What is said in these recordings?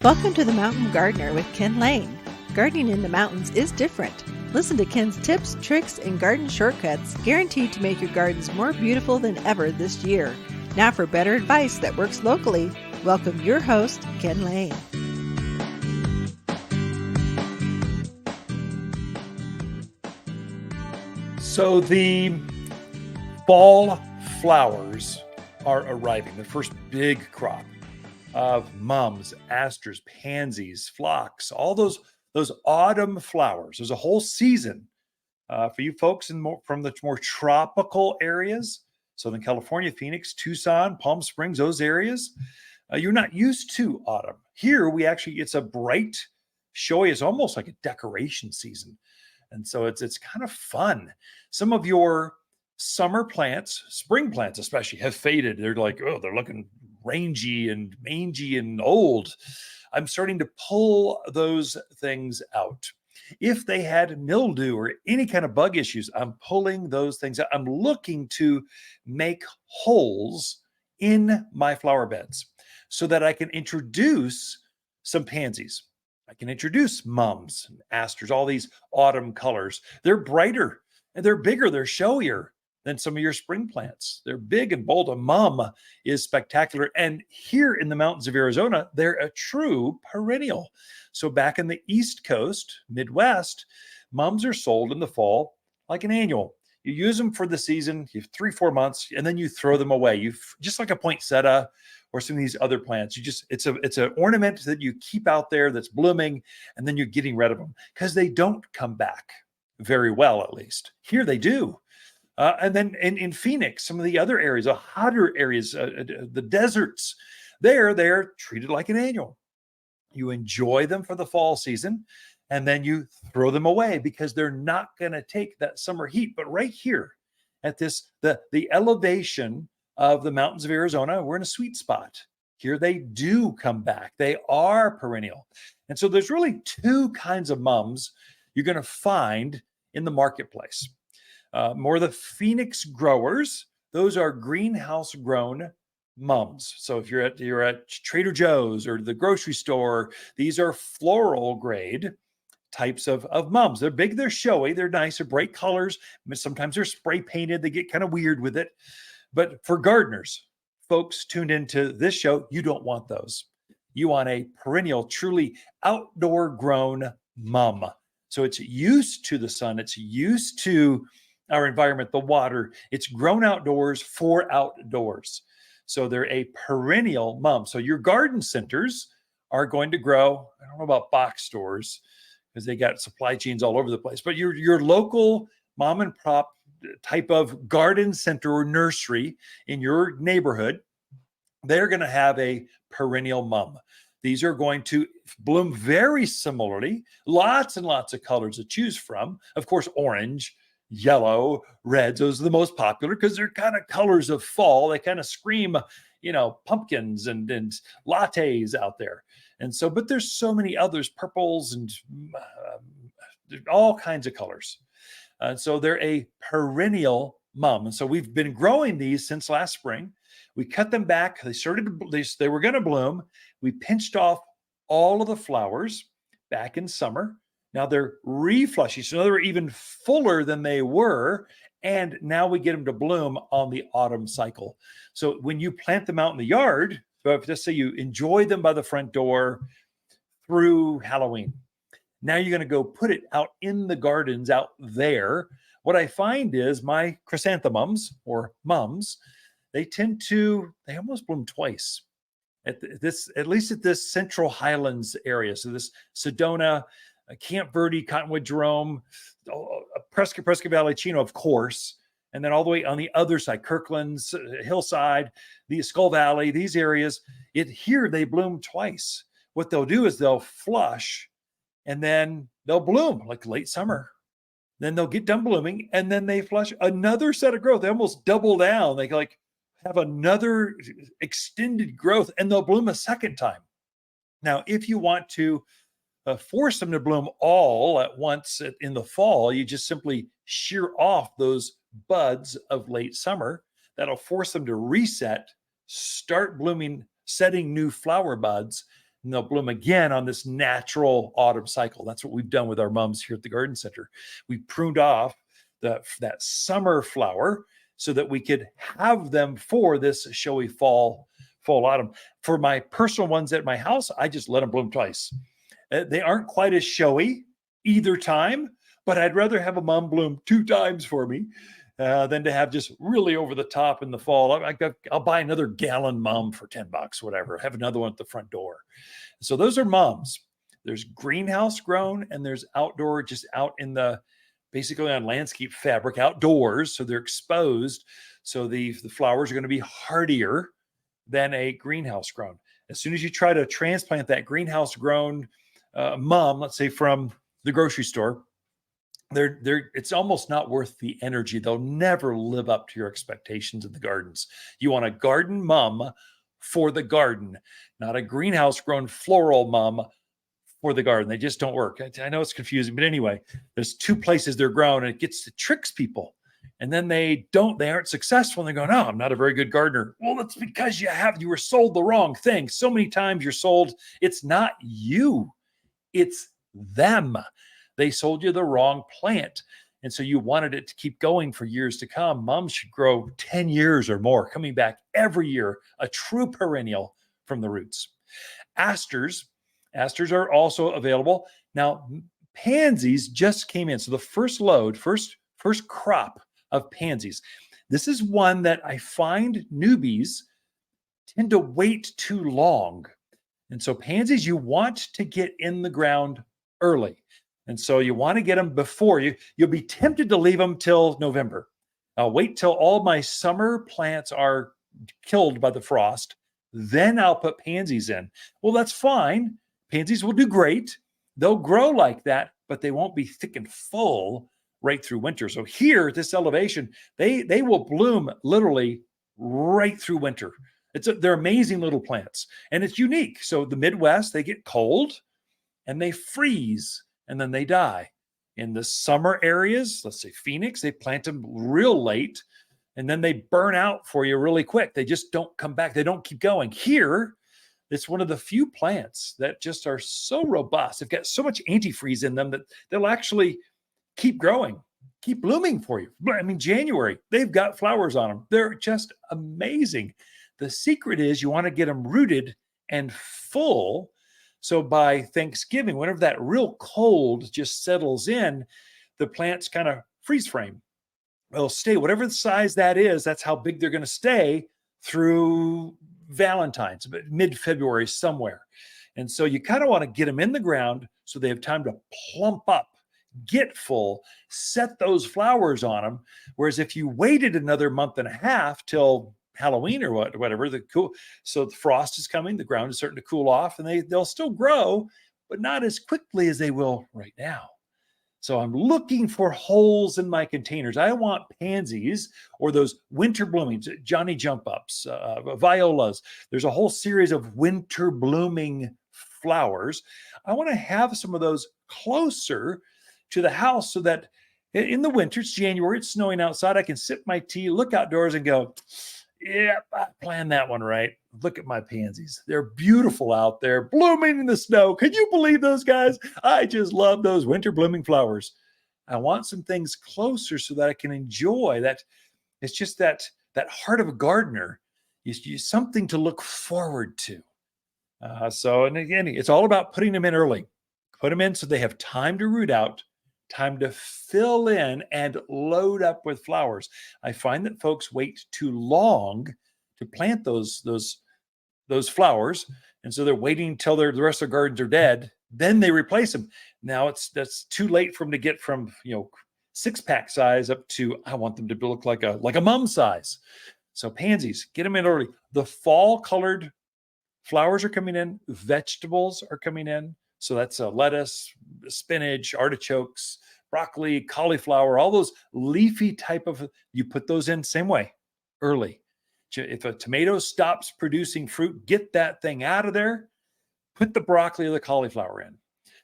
Welcome to the Mountain Gardener with Ken Lain. Gardening in the mountains is different. Listen to Ken's tips, tricks, and garden shortcuts guaranteed to make your gardens more beautiful than ever this year. Now for better advice that works locally, welcome your host, Ken Lain. So the fall flowers are arriving, the first big crop of mums, asters, pansies, phlox, all those autumn flowers. There's a whole season for you folks from the more tropical areas, Southern California, Phoenix, Tucson, Palm Springs, those areas. You're not used to autumn. Here, it's a bright, showy, it's almost like a decoration season. And so it's kind of fun. Some of your summer plants, spring plants especially, have faded. They're like, oh, they're looking rangy and mangy and old. I'm starting to pull those things out. If they had mildew or any kind of bug issues, I'm pulling those things out. I'm looking to make holes in my flower beds so that I can introduce some pansies. I can introduce mums, asters, all these autumn colors. They're brighter and they're bigger, they're showier than some of your spring plants. They're big and bold. A mum is spectacular. And here in the mountains of Arizona, they're a true perennial. So back in the East Coast, Midwest, mums are sold in the fall like an annual. You use them for the season, you have 3-4 months, and then you throw them away. You just like a poinsettia or some of these other plants. It's an ornament that you keep out there that's blooming, and then you're getting rid of them because they don't come back very well, at least. Here they do. And then in Phoenix, some of the other areas, the hotter areas, the deserts, they're treated like an annual. You enjoy them for the fall season, and then you throw them away because they're not going to take that summer heat. But right here at the elevation of the mountains of Arizona, we're in a sweet spot. Here they do come back. They are perennial. And so there's really two kinds of mums you're going to find in the marketplace. More the Phoenix growers, those are greenhouse grown mums. So if you're at Trader Joe's or the grocery store, these are floral grade types of mums. They're big, they're showy, they're nice, they're bright colors. Sometimes they're spray painted, they get kind of weird with it. But for gardeners, folks tuned into this show, you don't want those. You want a perennial, truly outdoor grown mum. So it's used to the sun, it's used to our environment, the water. It's grown outdoors for outdoors. So they're a perennial mum. So your garden centers are going to grow. I don't know about box stores because they got supply chains all over the place, but your local mom and pop type of garden center or nursery in your neighborhood, they're going to have a perennial mum. These are going to bloom very similarly, lots and lots of colors to choose from. Of course, orange, yellow, reds, those are the most popular because they're kind of colors of fall. They kind of scream, pumpkins and lattes out there. And so, but there's so many others, purples and all kinds of colors. So they're a perennial mum. And so we've been growing these since last spring. We cut them back. They were going to bloom. We pinched off all of the flowers back in summer. Now they're reflushy, so they're even fuller than they were. And now we get them to bloom on the autumn cycle. So when you plant them out in the yard, so if just say you enjoy them by the front door through Halloween, now you're going to go put it out in the gardens out there. What I find is my chrysanthemums or mums, they almost bloom twice at least at this Central Highlands area. So this Sedona, Camp Verde, Cottonwood, Jerome, Prescott Valley, Chino, of course, and then all the way on the other side, Kirkland's, Hillside, the Skull Valley, these areas, here they bloom twice. What they'll do is they'll flush and then they'll bloom like late summer. Then they'll get done blooming and then they flush another set of growth. They almost double down. They have another extended growth and they'll bloom a second time. Now, if you want to force them to bloom all at once in the fall, you just simply shear off those buds of late summer. That'll force them to reset, start blooming, setting new flower buds. and they'll bloom again on this natural autumn cycle. That's what we've done with our mums here at the garden center. We pruned off that summer flower so that we could have them for this showy fall autumn. For my personal ones at my house, I just let them bloom twice. They aren't quite as showy either time, but I'd rather have a mum bloom 2 times for me than to have just really over the top in the fall. I'll buy another gallon mum for $10, whatever. Have another one at the front door. So those are mums. There's greenhouse grown and there's outdoor, just out in the, basically on landscape fabric outdoors. So they're exposed. So the flowers are going to be hardier than a greenhouse grown. As soon as you try to transplant that greenhouse grown mum, let's say from the grocery store, it's almost not worth the energy. They'll never live up to your expectations of the gardens. You want a garden mum for the garden, not a greenhouse grown floral mum for the garden. They just don't work. I know it's confusing, but anyway, there's 2 places they're grown and it tricks people. And then they aren't successful. And they're going, oh, I'm not a very good gardener. Well, that's because you were sold the wrong thing. So many times you're sold, it's not you, it's them. They sold you the wrong plant. And so you wanted it to keep going for years to come. Mums should grow 10 years or more, coming back every year, a true perennial from the roots. Asters are also available. Now, pansies just came in. So the first crop of pansies. This is one that I find newbies tend to wait too long. And so pansies, you want to get in the ground early. And so you want to get them before you'll be tempted to leave them till November. I'll wait till all my summer plants are killed by the frost. Then I'll put pansies in. Well, that's fine. Pansies will do great. They'll grow like that, but they won't be thick and full right through winter. So here at this elevation, they will bloom literally right through winter. They're amazing little plants, and it's unique. So the Midwest, they get cold and they freeze and then they die. In the summer areas, let's say Phoenix, they plant them real late and then they burn out for you really quick. They just don't come back. They don't keep going. Here, it's one of the few plants that just are so robust. They've got so much antifreeze in them that they'll actually keep growing, keep blooming for you. I mean, January, they've got flowers on them. They're just amazing. The secret is you want to get them rooted and full. So by Thanksgiving, whenever that real cold just settles in, the plants kind of freeze frame. They'll stay, whatever the size that is, that's how big they're going to stay through Valentine's, mid-February somewhere. And so you kind of want to get them in the ground so they have time to plump up, get full, set those flowers on them. Whereas if you waited another month and a half till Halloween or whatever, so the frost is coming, the ground is starting to cool off, and they'll still grow, but not as quickly as they will right now. So I'm looking for holes in my containers. I want pansies or those winter bloomings, Johnny jump ups, violas. There's a whole series of winter blooming flowers. I want to have some of those closer to the house so that in the winter, it's January, it's snowing outside, I can sip my tea, look outdoors and go, yeah, I planned that one right. Look at my pansies. They're beautiful out there, blooming in the snow. Can you believe those guys? I just love those winter blooming flowers. I want some things closer so that I can enjoy that. It's just that heart of a gardener is something to look forward to. And again, it's all about putting them in early. Put them in so they have time to root out, time to fill in and load up with flowers. I find that folks wait too long to plant those flowers. And so they're waiting until the rest of their gardens are dead. Then they replace them. Now that's too late for them to get from, 6-pack size up to, I want them to look like a mum size. So pansies, get them in early. The fall colored flowers are coming in. Vegetables are coming in. So that's lettuce, spinach, artichokes, broccoli, cauliflower, all those leafy type of, you put those in same way, early. If a tomato stops producing fruit, get that thing out of there, put the broccoli or the cauliflower in.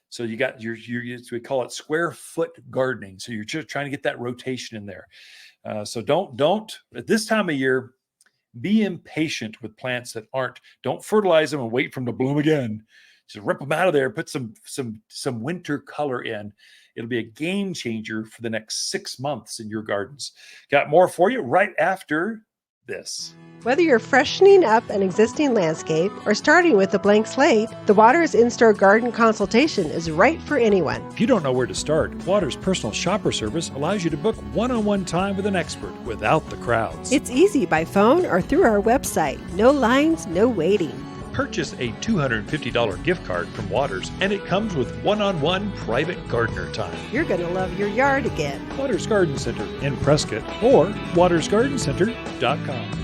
So you got we call it square foot gardening. So you're just trying to get that rotation in there. So don't at this time of year, be impatient with plants that don't fertilize them and wait for them to bloom again. Just rip them out of there, put some winter color in. It'll be a game changer for the next 6 months in your gardens. Got more for you right after this. Whether you're freshening up an existing landscape or starting with a blank slate, the Waters In-Store Garden Consultation is right for anyone. If you don't know where to start, Waters' personal shopper service allows you to book one-on-one time with an expert without the crowds. It's easy by phone or through our website. No lines, no waiting. Purchase a $250 gift card from Waters, and it comes with one-on-one private gardener time. You're going to love your yard again. Waters Garden Center in Prescott or watersgardencenter.com.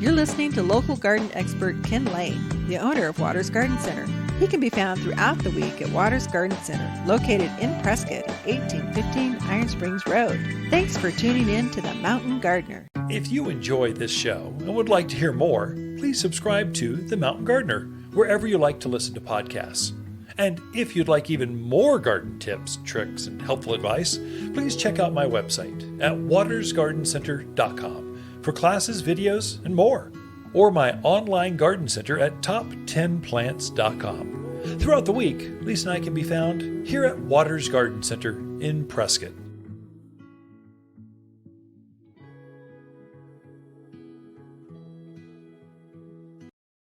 You're listening to local garden expert Ken Lain, the owner of Waters Garden Center. He can be found throughout the week at Waters Garden Center, located in Prescott at 1815 Iron Springs Road. Thanks for tuning in to The Mountain Gardener. If you enjoy this show and would like to hear more, please subscribe to The Mountain Gardener, wherever you like to listen to podcasts. And if you'd like even more garden tips, tricks, and helpful advice, please check out my website at watersgardencenter.com for classes, videos, and more, or my online garden center at top10plants.com. Throughout the week, Lisa and I can be found here at Waters Garden Center in Prescott.